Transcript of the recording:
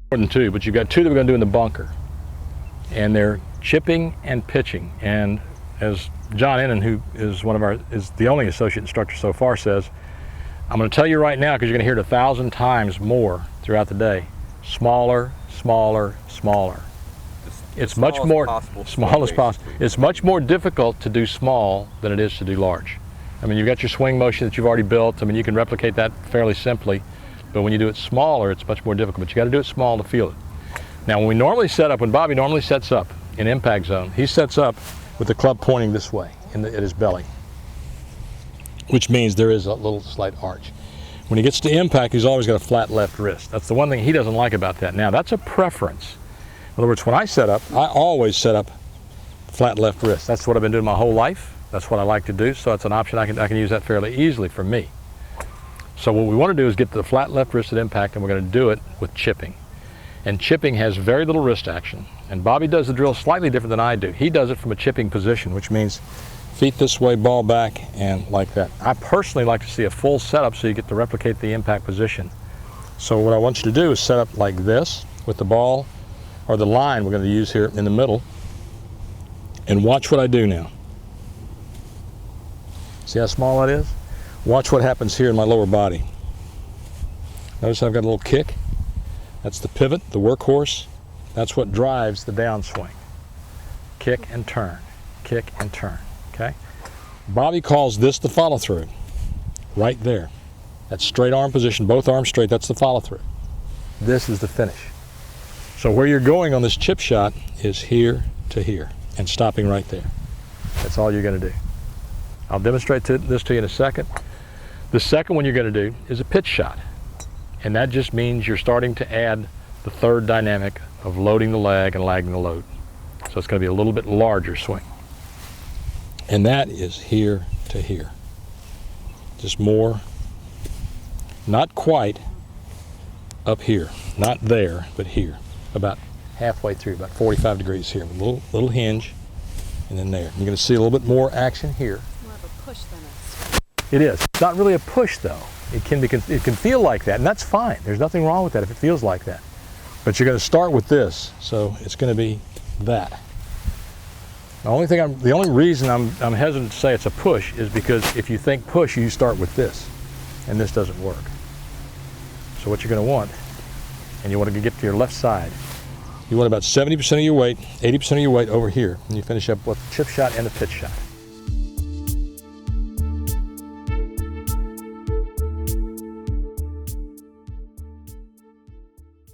More than two, but you've got two that we're going to do in the bunker. And they're chipping and pitching. And as John Ennan, who is is the only associate instructor so far, says, I'm going to tell you right now, because you're going to hear it 1,000 times more throughout the day, smaller, smaller, smaller. It's much more small as possible. It's much more difficult to do small than it is to do large. I mean, you've got your swing motion that you've already built. I mean, you can replicate that fairly simply, but when you do it smaller, it's much more difficult. But you got to do it small to feel it. Now, when Bobby normally sets up in impact zone, he sets up with the club pointing this way at his belly, which means there is a little slight arch. When he gets to impact, he's always got a flat left wrist. That's the one thing he doesn't like about that. Now, that's a preference. In other words, when I set up, I always set up flat left wrist. That's what I've been doing my whole life. That's what I like to do, so it's an option. I can use that fairly easily for me. So what we want to do is get the flat left wrist at impact, and we're going to do it with chipping. And chipping has very little wrist action. And Bobby does the drill slightly different than I do. He does it from a chipping position, which means feet this way, ball back, and like that. I personally like to see a full setup so you get to replicate the impact position. So what I want you to do is set up like this with the ball, or the line we're going to use here in the middle, and watch what I do now. See how small that is? Watch what happens here in my lower body. Notice I've got a little kick. That's the pivot, the workhorse. That's what drives the downswing. Kick and turn, kick and turn, okay? Bobby calls this the follow through, right there. That's straight arm position, both arms straight, that's the follow through. This is the finish. So where you're going on this chip shot is here to here and stopping right there. That's all you're going to do. I'll demonstrate this to you in a second. The second one you're going to do is a pitch shot. And that just means you're starting to add the third dynamic of loading the leg and lagging the load. So it's going to be a little bit larger swing. And that is here to here. Just more, not quite up here, not there, but here. About halfway through, about 45 degrees here, with a little hinge, and then there. You're going to see a little bit more action here. More of a push than a swing. It is. It's not really a push, though. It can feel like that, and that's fine. There's nothing wrong with that if it feels like that. But you're going to start with this, so it's going to be that. The only reason I'm hesitant to say it's a push is because if you think push, you start with this, and this doesn't work. So what you're going to want, and you want to get to your left side, you want about 70% of your weight, 80% of your weight over here, and you finish up with the chip shot and the pitch shot.